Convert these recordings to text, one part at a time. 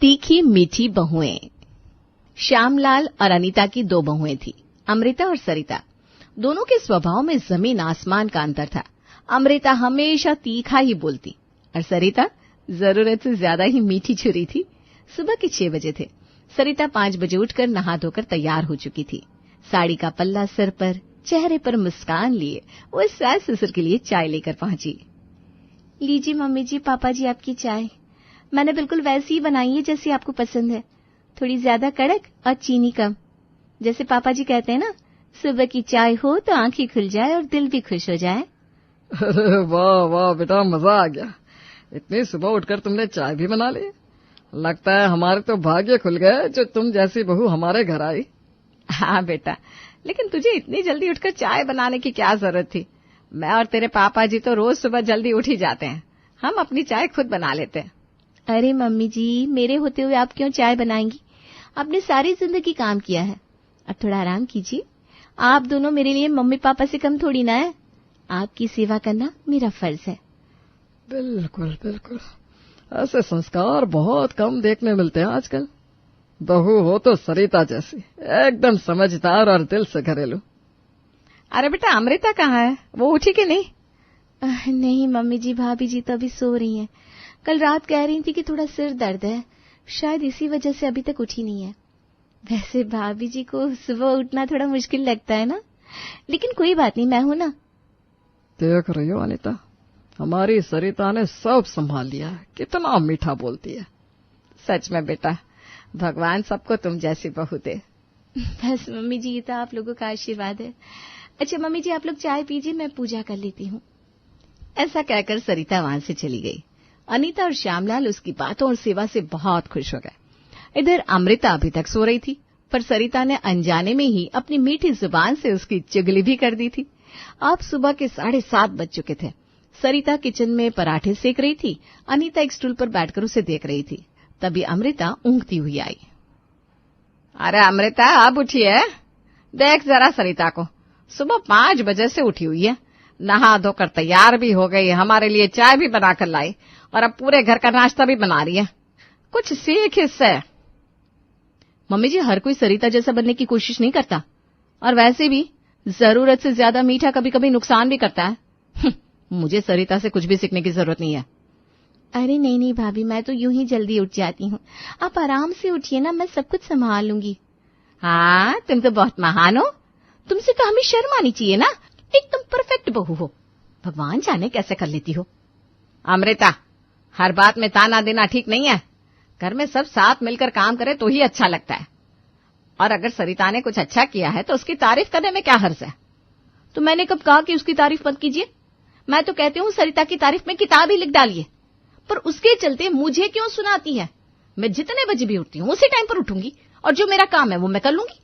तीखी मीठी बहुएं। श्यामलाल और अनीता की दो बहुएं थी, अमृता और सरिता। दोनों के स्वभाव में जमीन आसमान का अंतर था। अमृता हमेशा तीखा ही बोलती और सरिता जरूरत से ज्यादा ही मीठी छुरी थी। सुबह के 6 बजे थे। सरिता 5 बजे उठकर नहा धोकर तैयार हो चुकी थी। साड़ी का पल्ला सिर पर, चेहरे पर मुस्कान लिए वो सास ससुर के लिए चाय लेकर पहुंची। लीजिए मम्मी जी, पापा जी आपकी चाय। मैंने बिल्कुल वैसी ही बनाई है जैसी आपको पसंद है, थोड़ी ज्यादा कड़क और चीनी कम। जैसे पापा जी कहते हैं ना, सुबह की चाय हो तो आंखें खुल जाए और दिल भी खुश हो जाए। अरे वाह वाह बेटा, मजा आ गया। इतनी सुबह उठकर तुमने चाय भी बना ली। लगता है हमारे तो भाग्य खुल गए जो तुम जैसी बहू हमारे घर आई। हाँ बेटा, लेकिन तुझे इतनी जल्दी उठकर चाय बनाने की क्या जरूरत थी? मैं और तेरे पापा जी तो रोज सुबह जल्दी उठ ही जाते हैं। हम अपनी चाय खुद बना लेते हैं। अरे मम्मी जी, मेरे होते हुए आप क्यों चाय बनाएंगी? आपने सारी जिंदगी काम किया है, अब थोड़ा आराम कीजिए। आप दोनों मेरे लिए मम्मी पापा से कम थोड़ी ना है। आपकी सेवा करना मेरा फर्ज है। बिल्कुल बिल्कुल, ऐसे संस्कार बहुत कम देखने मिलते हैं आजकल। बहू हो तो सरिता जैसी, एकदम समझदार और दिल से घरेलू। अरे बेटा, अमृता कहाँ है? वो उठी कि नहीं? नहीं मम्मी जी, भाभी जी तो अभी सो रही हैं। कल रात कह रही थी कि थोड़ा सिर दर्द है, शायद इसी वजह से अभी तक उठी नहीं है। वैसे भाभी जी को सुबह उठना थोड़ा मुश्किल लगता है ना, लेकिन कोई बात नहीं, मैं हूं ना। देख रही हो अनीता, हमारी सरिता ने सब संभाल लिया है। कितना मीठा बोलती है। सच में बेटा, भगवान सबको तुम जैसी बहू दे। बस मम्मी जी, ये तो आप लोगों का आशीर्वाद है। अच्छा मम्मी जी, आप लोग चाय पीजिए, मैं पूजा कर लेती हूँ। ऐसा कहकर सरिता वहां से चली गई। अनीता और श्यामलाल उसकी बातों और सेवा से बहुत खुश हो गए। इधर अमृता अभी तक सो रही थी, पर सरिता ने अनजाने में ही अपनी मीठी जुबान से उसकी चुगली भी कर दी थी। अब सुबह के 7:30 बज चुके थे। सरिता किचन में पराठे सेक रही थी, अनीता एक स्टूल पर बैठकर उसे देख रही थी। तभी अमृता ऊँघती हुई आई। अरे अमृता, अब उठी है? देख जरा सरिता को, सुबह 5 बजे से उठी हुई है, नहा धोकर तैयार भी हो गई, हमारे लिए चाय भी बनाकर लाई और अब पूरे घर का नाश्ता भी बना रही है। कुछ सीख इससे। मम्मी जी, हर कोई सरिता जैसा बनने की कोशिश नहीं करता, और वैसे भी जरूरत से ज्यादा मीठा कभी कभी नुकसान भी करता है। मुझे सरिता से कुछ भी सीखने की जरूरत नहीं है। अरे नहीं नहीं भाभी, मैं तो यूं ही जल्दी उठ जाती हूँ। आप आराम से उठिए ना, मैं सब कुछ संभाल लूंगी। हाँ, तुम तो बहुत महान हो, तुमसे तो हमें शर्म आनी चाहिए ना। एकदम परफेक्ट बहू हो, भगवान जाने कैसे कर लेती हो। अमृता, हर बात में ताना देना ठीक नहीं है। घर में सब साथ मिलकर काम करे तो ही अच्छा लगता है। और अगर सरिता ने कुछ अच्छा किया है तो उसकी तारीफ करने में क्या हर्ज है? तो मैंने कब कहा कि उसकी तारीफ मत कीजिए? मैं तो कहती हूँ सरिता की तारीफ में किताब ही लिख डालिए, पर उसके चलते मुझे क्यों सुनाती है? मैं जितने बजे भी उठती हूँ उसी टाइम पर उठूंगी, और जो मेरा काम है वो मैं कर लूंगी।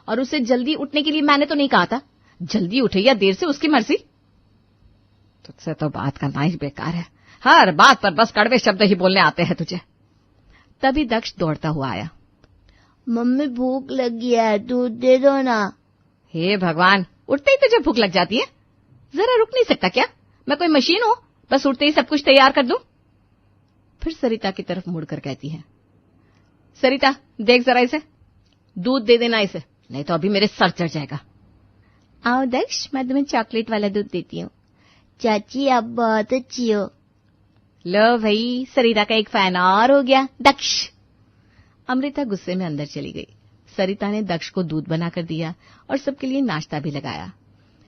और उसे जल्दी उठने के लिए मैंने तो नहीं कहा था। जल्दी उठे या देर से उसकी मर्जी। तुझसे तो बात करना ही बेकार है, हर बात पर बस कड़वे शब्द ही बोलने आते हैं तुझे। तभी दक्ष दौड़ता हुआ आया। मम्मी भूख लगी है, दूध दे दो ना। हे भगवान, उठते ही तुझे भूख लग जाती है? जरा रुक नहीं सकता क्या? मैं कोई मशीन हूं, बस उठते ही सब कुछ तैयार कर दूं? फिर सरिता की तरफ मुड़कर कहती है, सरिता देख जरा इसे, दूध दे देना इसे, नहीं तो अभी मेरे सर चढ़ जाएगा। आओ दक्ष, मैं तुम्हें चॉकलेट वाला दूध देती हूँ। चाची आप बहुत अच्छी हो। लो भाई, सरिता का एक फैन और हो गया। दक्ष। अमृता गुस्से में अंदर चली गई। सरिता ने दक्ष को दूध बनाकर दिया और सबके लिए नाश्ता भी लगाया।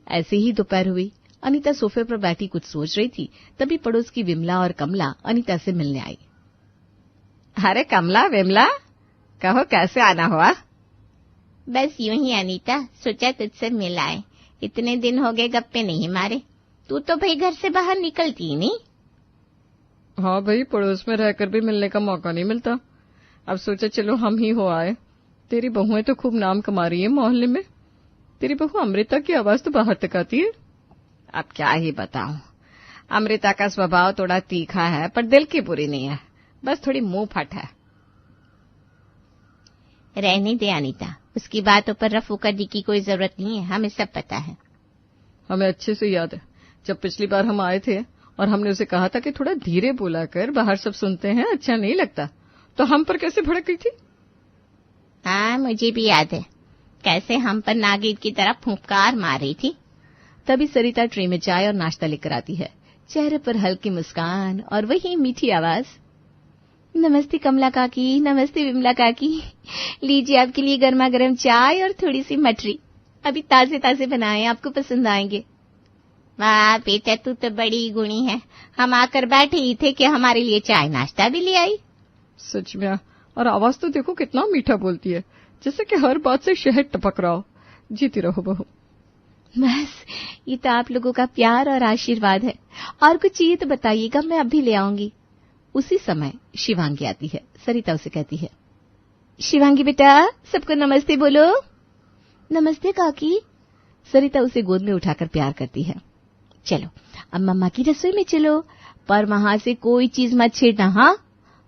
ऐसे ही दोपहर हुई। अनीता सोफे पर बैठी कुछ सोच रही थी, तभी पड़ोस की विमला और कमला अनीता से मिलने आई। अरे कमला, विमला, कहो कैसे आना हुआ? बस यूं ही अनीता, सोचा तुझसे मिल आए, इतने दिन हो गए गप्पे नहीं मारे। तू तो भाई घर से बाहर निकलती ही नहीं। हाँ भाई, पड़ोस में रहकर भी मिलने का मौका नहीं मिलता। अब सोचा चलो हम ही हो आए। तेरी बहुएं तो खूब नाम कमा रही है मोहल्ले में। तेरी बहू अमृता की आवाज तो बाहर तक आती है। अब क्या ही बताऊं, अमृता का स्वभाव थोड़ा तीखा है, पर दिल की बुरी नहीं है, बस थोड़ी मुंह फट है। रहने दे अनीता, उसकी बातों पर रफू करने की कोई जरूरत नहीं है, हमें सब पता है। हमें अच्छे से याद है, जब पिछली बार हम आए थे और हमने उसे कहा था कि थोड़ा धीरे बोला कर, बाहर सब सुनते हैं, अच्छा नहीं लगता, तो हम पर कैसे भड़क गई थी? हाँ, मुझे भी याद है कैसे हम पर नागिन की तरह फुंकार मार रही थी। तभी सरिता ट्रे में चाय और नाश्ता लेकर आती है, चेहरे पर हल्की मुस्कान और वही मीठी आवाज। नमस्ते कमला काकी, नमस्ते विमला काकी, लीजिए आपके लिए गर्मा गर्म चाय और थोड़ी सी मटरी, अभी ताजे ताजे बनाए, आपको पसंद आएंगे। वाह बेटा, तू तो बड़ी गुणी है, हम आकर बैठे ही थे कि हमारे लिए चाय नाश्ता भी ले आई। सच में, और आवाज तो देखो कितना मीठा बोलती है, जैसे कि हर बात से शहद टपक रहा हो। जीती रहो बहू। बस ये तो आप लोगों का प्यार और आशीर्वाद है, और कुछ चाहिए तो बताइएगा, मैं अभी ले आऊंगी। उसी समय शिवांगी आती है। सरिता उसे कहती है, शिवांगी बेटा, सबको नमस्ते बोलो। नमस्ते काकी। सरिता उसे गोद में उठाकर प्यार करती है। चलो अब मम्मा की रसोई में चलो, पर वहां से कोई चीज मत छेड़ना। हाँ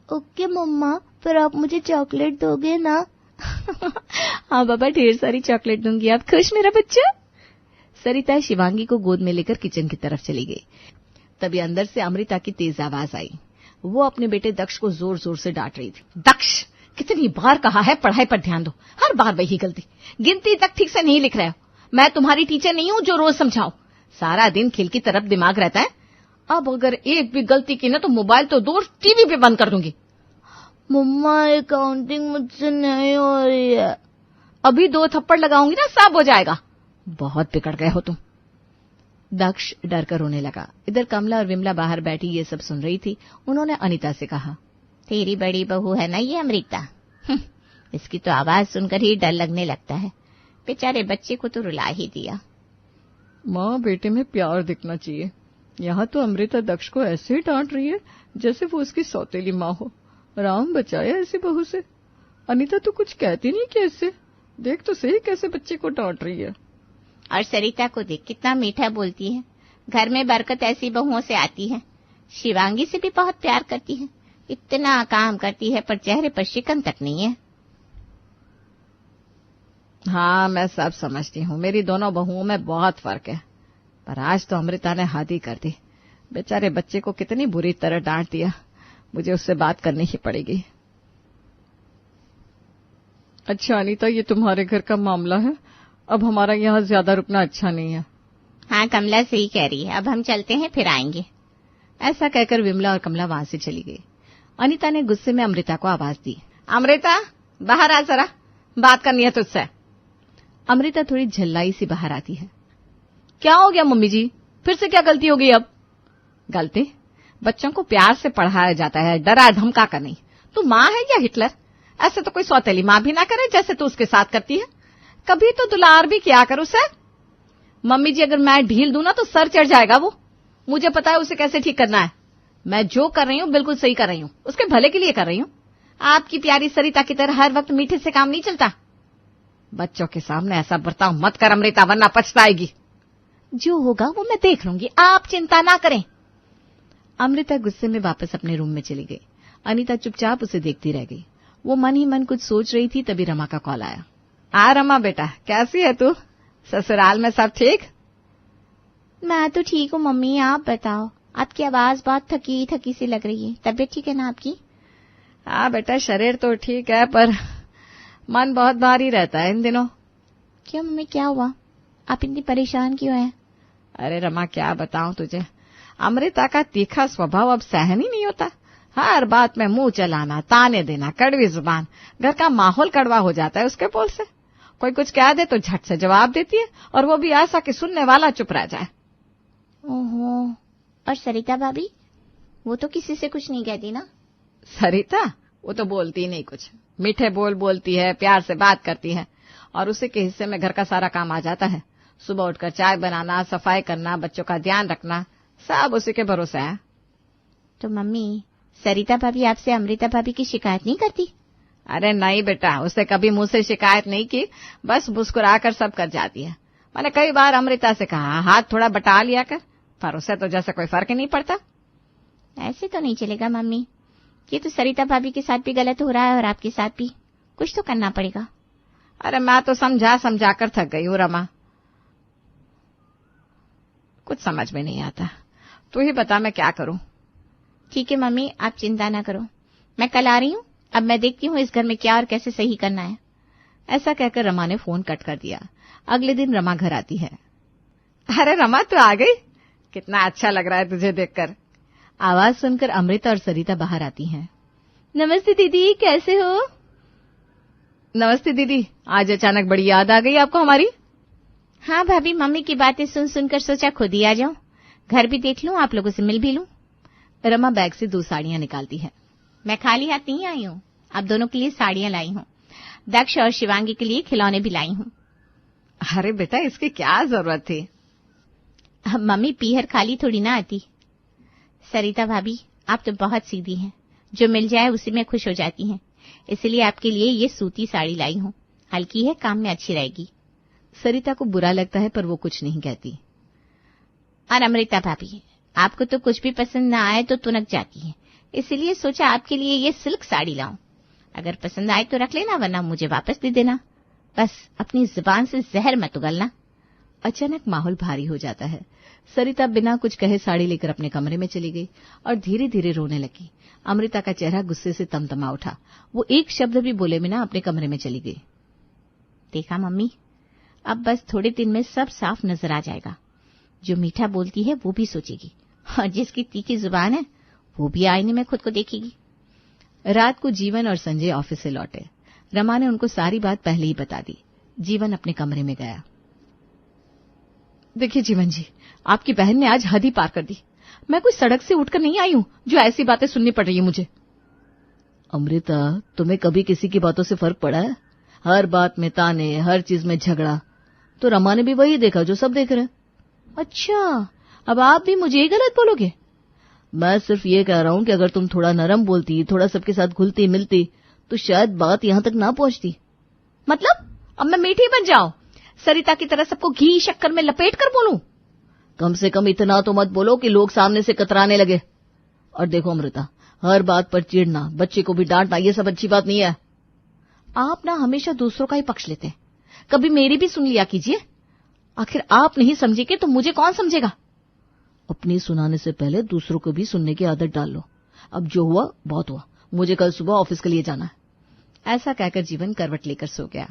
ओके मम्मा, पर आप मुझे चॉकलेट दोगे ना? हाँ बाबा, ढेर सारी चॉकलेट दूंगी। आप खुश मेरा बच्चा? सरिता शिवांगी को गोद में लेकर किचन की तरफ चली गई। तभी अंदर से अमृता की तेज आवाज आई। वो अपने बेटे दक्ष को जोर जोर से डांट रही थी। दक्ष, कितनी बार कहा है पढ़ाई पर ध्यान दो, हर बार वही गलती, गिनती तक ठीक से नहीं लिख रहे हो। मैं तुम्हारी टीचर नहीं हूं जो रोज समझाओ, सारा दिन खेल की तरफ दिमाग रहता है। अब अगर एक भी गलती की ना तो मोबाइल तो दूर, टीवी भी बंद कर दूंगी। मम्मा, काउंटिंग मुझसे नहीं हो रही है। अभी 2 थप्पड़ लगाऊंगी ना, सब हो जाएगा। बहुत बिगड़ गए हो तुम। दक्ष डर कर रोने लगा। इधर कमला और विमला बाहर बैठी ये सब सुन रही थी। उन्होंने अनीता से कहा, तेरी बड़ी बहू है ना ये अमृता, इसकी तो आवाज सुनकर ही डर लगने लगता है। बेचारे बच्चे को तो रुला ही दिया। माँ बेटे में प्यार दिखना चाहिए। यहाँ तो अमृता दक्ष को ऐसे डांट रही है जैसे वो उसकी सौतेली माँ हो। राम बचाया ऐसी बहू से। अनीता तो कुछ कहती नहीं कैसे, देख तो सही कैसे बच्चे को डांट रही है। और सरिता को देख कितना मीठा बोलती है। घर में बरकत ऐसी बहुओं से आती है। शिवांगी से भी बहुत प्यार करती है, इतना काम करती है पर चेहरे पर शिकन तक नहीं है। हाँ मैं सब समझती हूँ, मेरी दोनों बहुओं में बहुत फर्क है, पर आज तो अमृता ने हद ही कर दी। बेचारे बच्चे को कितनी बुरी तरह डांट दिया। मुझे उससे बात करनी ही पड़ेगी। अच्छा अनीता, ये तुम्हारे घर का मामला है, अब हमारा यहाँ ज्यादा रुकना अच्छा नहीं है। हाँ कमला सही कह रही है, अब हम चलते हैं, फिर आएंगे। ऐसा कहकर विमला और कमला वहां से चली गई। अनीता ने गुस्से में अमृता को आवाज दी, अमृता बाहर आ, जरा बात करनी है तुझसे। अमृता थोड़ी झल्लाई सी बाहर आती है। क्या हो गया मम्मी जी, फिर से क्या गलती हो गई? अब गलती? बच्चों को प्यार से पढ़ाया जाता है, डरा धमका कर नहीं। तू माँ है या हिटलर? ऐसे तो कोई सौतेली माँ भी ना करे जैसे तू उसके साथ करती है। कभी तो दुलार भी किया कर उसे। मम्मी जी, अगर मैं ढील दूं ना तो सर चढ़ जाएगा वो। मुझे पता है उसे कैसे ठीक करना है। मैं जो कर रही हूँ बिल्कुल सही कर रही हूँ, उसके भले के लिए कर रही हूँ। आपकी प्यारी सरिता की तरह हर वक्त मीठे से काम नहीं चलता। बच्चों के सामने ऐसा बर्ताव मत कर अमृता, वरना पछताएगी। जो होगा वो मैं देख लूंगी, आप चिंता ना करें। अमृता गुस्से में वापस अपने रूम में चली गई। अनीता चुपचाप उसे देखती रह गई। वो मन ही मन कुछ सोच रही थी, तभी रमा का कॉल आया। आ रमा बेटा, कैसी है तू? ससुराल में सब ठीक? मैं तो ठीक हूँ मम्मी, आप बताओ। आपकी आवाज बहुत थकी थकी सी लग रही है, तबीयत ठीक है ना आपकी? हाँ बेटा, शरीर तो ठीक है पर मन बहुत भारी रहता है इन दिनों। क्यों मम्मी, क्या हुआ? आप इतनी परेशान क्यों हैं? अरे रमा क्या बताऊं तुझे, अमृता का तीखा स्वभाव अब सहन ही नहीं होता। हर बात में मुंह चलाना, ताने देना, कड़वी जुबान। घर का माहौल कड़वा हो जाता है उसके बोल से। कोई कुछ कह दे तो झट से जवाब देती है, और वो भी ऐसा कि सुनने वाला चुप रह जाए। ओहो, और सरिता भाभी? वो तो किसी से कुछ नहीं कहती ना? सरिता? वो तो बोलती नहीं कुछ, मीठे बोल बोलती है, प्यार से बात करती है, और उसी के हिस्से में घर का सारा काम आ जाता है। सुबह उठकर चाय बनाना, सफाई करना, बच्चों का ध्यान रखना, सब उसी के भरोसे है। तो मम्मी, सरिता भाभी आपसे अमृता भाभी की शिकायत नहीं करती? अरे नहीं बेटा, उससे कभी मुंह से शिकायत नहीं की, बस मुस्कुराकर सब कर जाती है। मैंने कई बार अमृता से कहा हाथ थोड़ा बटा लिया कर, पर उसे तो जैसे कोई फर्क ही नहीं पड़ता। ऐसे तो नहीं चलेगा मम्मी, ये तो सरिता भाभी के साथ भी गलत हो रहा है और आपके साथ भी। कुछ तो करना पड़ेगा। अरे मैं तो समझा समझा कर थक गई हूँ रमा, कुछ समझ में नहीं आता। तू ही बता मैं क्या करूं? ठीक है मम्मी, आप चिंता ना करो, मैं कल आ रही हूँ, अब मैं देखती हूँ इस घर में क्या और कैसे सही करना है। ऐसा कहकर रमा ने फोन कट कर दिया। अगले दिन रमा घर आती है। अरे रमा, तू आ गई? कितना अच्छा लग रहा है तुझे देखकर। आवाज सुनकर अमृता और सरिता बाहर आती हैं। नमस्ते दीदी, कैसे हो? नमस्ते दीदी, आज अचानक बड़ी याद आ गई आपको हमारी? हाँ भाभी, मम्मी की बातें सुन सुनकर सोचा खुद ही आ जाऊं, घर भी देख लूं, आप लोगों से मिल भी लूं। रमा बैग से 2 साड़ियां निकालती है। मैं खाली हाथ नहीं आई हूं, आप दोनों के लिए साड़ियां लाई हूं। दक्ष और शिवांगी के लिए खिलौने भी लाई हूं। अरे बेटा, इसकी क्या जरूरत थी? मम्मी, पीहर खाली थोड़ी ना आती। सरिता भाभी, आप तो बहुत सीधी हैं, जो मिल जाए उसी में खुश हो जाती हैं, इसलिए आपके लिए ये सूती साड़ी लाई हूं। हल्की है, काम में अच्छी रहेगी। सरिता को बुरा लगता है पर वो कुछ नहीं कहती। और अमृता भाभी, आपको तो कुछ भी पसंद ना आए तो तुनक जाती है, इसलिए सोचा आपके लिए ये सिल्क साड़ी लाऊं। अगर पसंद आए तो रख लेना, वरना मुझे वापस दे देना। बस अपनी जुबान से जहर मत उगलना। अचानक माहौल भारी हो जाता है। सरिता बिना कुछ कहे साड़ी लेकर अपने कमरे में चली गई और धीरे धीरे रोने लगी। अमृता का चेहरा गुस्से से तमतमा उठा। वो एक शब्द भी बोले बिना अपने कमरे में चली गई। देखा मम्मी, अब बस थोड़े दिन में सब साफ नजर आ जाएगा। जो मीठा बोलती है वो भी सोचेगी, और जिसकी तीखी जुबान है वो भी आईने में खुद को देखेगी। रात को जीवन और संजय ऑफिस से लौटे। रमा ने उनको सारी बात पहले ही बता दी। जीवन अपने कमरे में गया। देखिए जीवन जी, आपकी बहन ने आज हद ही पार कर दी। मैं कोई सड़क से उठकर नहीं आई हूं जो ऐसी बातें सुननी पड़ रही है मुझे। अमृता, तुम्हें कभी किसी की बातों से फर्क पड़ा है? हर बात में ताने, हर चीज में झगड़ा। तो रमा ने भी वही देखा जो सब देख रहे हैं। अच्छा, अब आप भी मुझे गलत बोलोगे? मैं सिर्फ ये कह रहा हूं कि अगर तुम थोड़ा नरम बोलती, थोड़ा सबके साथ घुलती मिलती, तो शायद बात यहां तक ना पहुंचती। मतलब अब मैं मीठी बन जाऊं, सरिता की तरह सबको घी शक्कर में लपेट कर बोलूं? कम से कम इतना तो मत बोलो कि लोग सामने से कतराने लगे। और देखो अमृता, हर बात पर चिढ़ना, बच्चे को भी डांटना, ये सब अच्छी बात नहीं है। आप ना हमेशा दूसरों का ही पक्ष लेते हैं, कभी मेरी भी सुन लिया कीजिए। आखिर आप नहीं समझेंगे तो मुझे कौन समझेगा? अपनी सुनाने से पहले दूसरों को भी सुनने की आदत डाल लो। अब जो हुआ बहुत हुआ, मुझे कल सुबह ऑफिस के लिए जाना है। ऐसा कहकर जीवन करवट लेकर सो गया।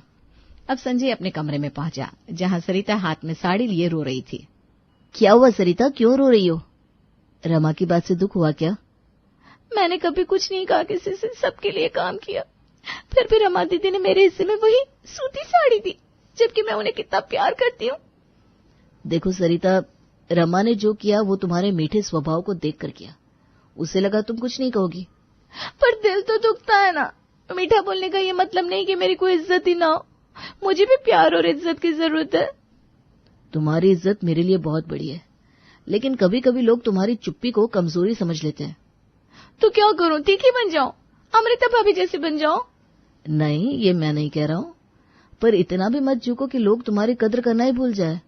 अब संजय अपने कमरे में पहुंचा, जहां सरिता हाथ में साड़ी लिए रो रही थी। क्या हुआ सरिता, क्यों रो रही हो? रमा की बात से दुख हुआ क्या? मैंने कभी कुछ नहीं कहा किसी से, सबके लिए काम किया, फिर भी रमा दीदी ने मेरे हिस्से में वही सूती साड़ी दी, जबकि मैं उन्हें कितना प्यार करती हूँ। देखो सरिता, रमा ने जो किया वो तुम्हारे मीठे स्वभाव को देखकर किया। उसे लगा तुम कुछ नहीं कहोगी। पर दिल तो दुखता है ना। मीठा बोलने का ये मतलब नहीं कि मेरी कोई इज्जत ही ना हो। मुझे भी प्यार और इज्जत की जरूरत है। तुम्हारी इज्जत मेरे लिए बहुत बड़ी है, लेकिन कभी कभी लोग तुम्हारी चुप्पी को कमजोरी समझ लेते हैं। तो क्या करूं, तीखी बन जाऊं, अमृता भाभी जैसे बन जाऊं? नहीं, ये मैं नहीं कह रहा हूं, पर इतना भी मत झुको कि लोग तुम्हारी कदर करना ही भूल जाए।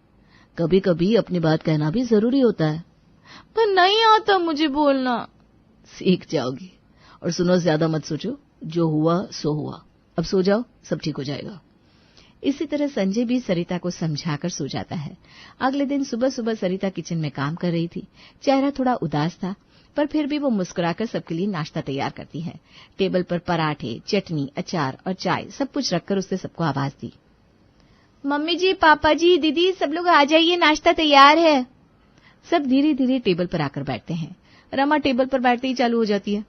कभी कभी अपनी बात कहना भी जरूरी होता है। पर नहीं आता मुझे बोलना। सीख जाओगी। और सुनो, ज्यादा मत सोचो, जो हुआ सो हुआ। अब सो जाओ, सब ठीक हो जाएगा। इसी तरह संजय भी सरिता को समझाकर सो जाता है। अगले दिन सुबह सुबह सरिता किचन में काम कर रही थी। चेहरा थोड़ा उदास था, पर फिर भी वो मुस्कुराकर सबके लिए नाश्ता तैयार करती है। टेबल पर पराठे, चटनी, अचार और चाय सब कुछ रखकर उसने सबको आवाज दी। मम्मी जी, पापा जी, दीदी, सब लोग आ जाइए, नाश्ता तैयार है। सब धीरे धीरे टेबल पर आकर बैठते हैं। रमा टेबल पर बैठते ही चालू हो जाती है।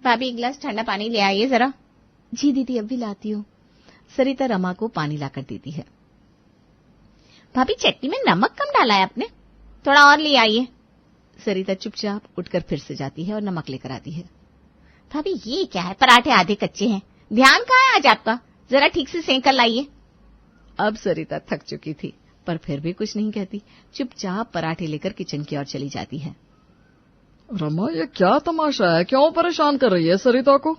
भाभी, एक गिलास ठंडा पानी ले आइए जरा। जी दीदी, अभी लाती हूँ। सरिता रमा को पानी लाकर देती है। भाभी, चटनी में नमक कम डाला है आपने, थोड़ा और ले आइए। सरिता चुपचाप उठकर फिर से जाती है और नमक लेकर आती है। भाभी, ये क्या है, पराठे आधे कच्चे हैं, ध्यान कहाँ है आज आपका, जरा ठीक से सेंक कर लाइए। अब सरिता थक चुकी थी, पर फिर भी कुछ नहीं कहती, चुपचाप पराठे लेकर किचन की ओर चली जाती है। रमा, ये क्या तमाशा है, क्यों परेशान कर रही है सरिता को?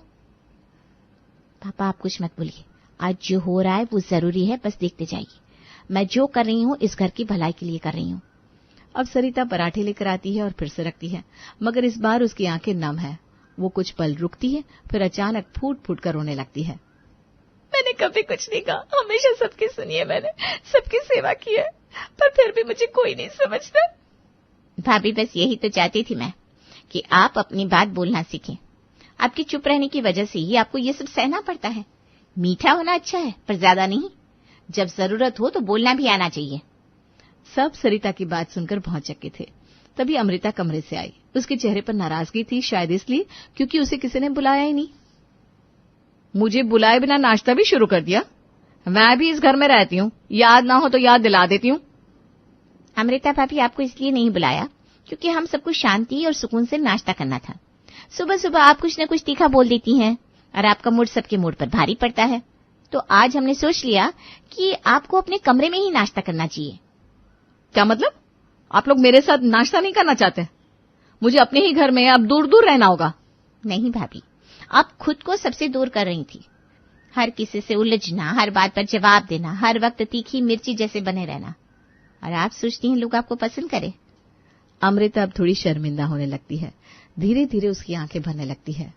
पापा, आप कुछ मत बोलिए, आज जो हो रहा है वो जरूरी है, बस देखते जाइए। मैं जो कर रही हूँ इस घर की भलाई के लिए कर रही हूँ। अब सरिता पराठे लेकर आती है और फिर से रखती है, मगर इस बार उसकी आंखें नम है। वो कुछ पल रुकती है, फिर अचानक फूट फूट कर रोने लगती है। मैंने कभी कुछ नहीं कहा, हमेशा सबकी सुनी है मैंने, सबकी सेवा की है, पर फिर भी मुझे कोई नहीं समझता। भाभी, बस यही तो चाहती थी मैं, कि आप अपनी बात बोलना सीखें। आपके चुप रहने की वजह से ही आपको ये सब सहना पड़ता है। मीठा होना अच्छा है, पर ज्यादा नहीं। जब जरूरत हो तो बोलना भी आना चाहिए। सब सरिता की बात सुनकर बहुत चक्के थे। तभी अमृता कमरे से आई। उसके चेहरे पर नाराजगी थी, शायद इसलिए क्योंकि उसे किसी ने बुलाया ही नहीं। मुझे बुलाए बिना नाश्ता भी शुरू कर दिया। मैं भी इस घर में रहती हूँ, याद ना हो तो याद दिला देती हूँ। अमृता भाभी, आपको इसलिए नहीं बुलाया क्योंकि हम सबको शांति और सुकून से नाश्ता करना था। सुबह सुबह आप कुछ न कुछ तीखा बोल देती हैं और आपका मूड सबके मूड पर भारी पड़ता है। तो आज हमने सोच लिया कि आपको अपने कमरे में ही नाश्ता करना चाहिए। क्या मतलब? आप लोग मेरे साथ नाश्ता नहीं करना चाहते? मुझे अपने ही घर में अब दूर दूर रहना होगा। नहीं भाभी, आप खुद को सबसे दूर कर रही थी। हर किसी से उलझना, हर बात पर जवाब देना, हर वक्त तीखी मिर्ची जैसे बने रहना, और आप सोचती हैं लोग आपको पसंद करें। अमृता अब थोड़ी शर्मिंदा होने लगती है। धीरे धीरे उसकी आंखें भरने लगती है।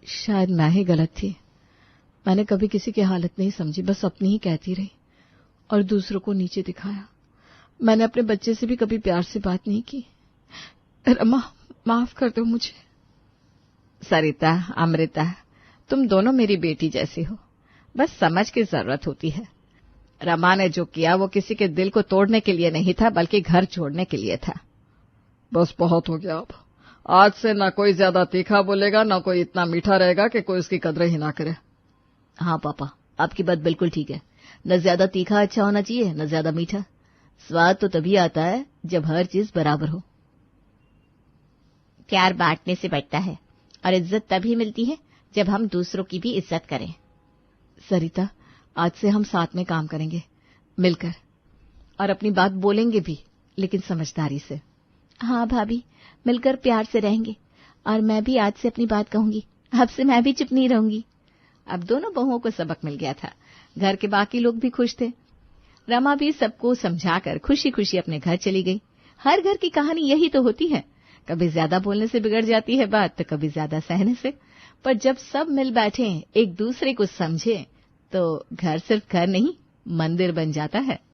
शायद मैं ही गलत थी। मैंने कभी किसी की हालत नहीं समझी, बस अपनी ही कहती रही और दूसरों को नीचे दिखाया। मैंने अपने बच्चे से भी कभी प्यार से बात नहीं की। रमा, माफ कर दो मुझे। सरिता, अमृता, तुम दोनों मेरी बेटी जैसी हो। बस समझ की जरूरत होती है। रमा ने जो किया वो किसी के दिल को तोड़ने के लिए नहीं था, बल्कि घर छोड़ने के लिए था। बस बहुत हो गया। अब आज से ना कोई ज्यादा तीखा बोलेगा, ना कोई इतना मीठा रहेगा कि कोई उसकी कदर ही ना करे। हाँ पापा, आपकी बात बिल्कुल ठीक है। न ज्यादा तीखा अच्छा होना चाहिए, न ज्यादा मीठा। स्वाद तो तभी आता है जब हर चीज बराबर हो। प्यार बांटने से बढ़ता है और इज्जत तभी मिलती है जब हम दूसरों की भी इज्जत करें। सरिता, आज से हम साथ में काम करेंगे, मिलकर, और अपनी बात बोलेंगे भी, लेकिन समझदारी से। हाँ भाभी, मिलकर प्यार से रहेंगे, और मैं भी आज से अपनी बात कहूंगी। अब से मैं भी चुप नहीं रहूंगी। अब दोनों बहुओं को सबक मिल गया था। घर के बाकी लोग भी खुश थे। रमा भी सबको समझाकर खुशी खुशी अपने घर चली गई। हर घर की कहानी यही तो होती है। कभी ज्यादा बोलने से बिगड़ जाती है बात, तो कभी ज्यादा सहने से। पर जब सब मिल बैठे, एक दूसरे को समझे, तो घर सिर्फ घर नहीं, मंदिर बन जाता है।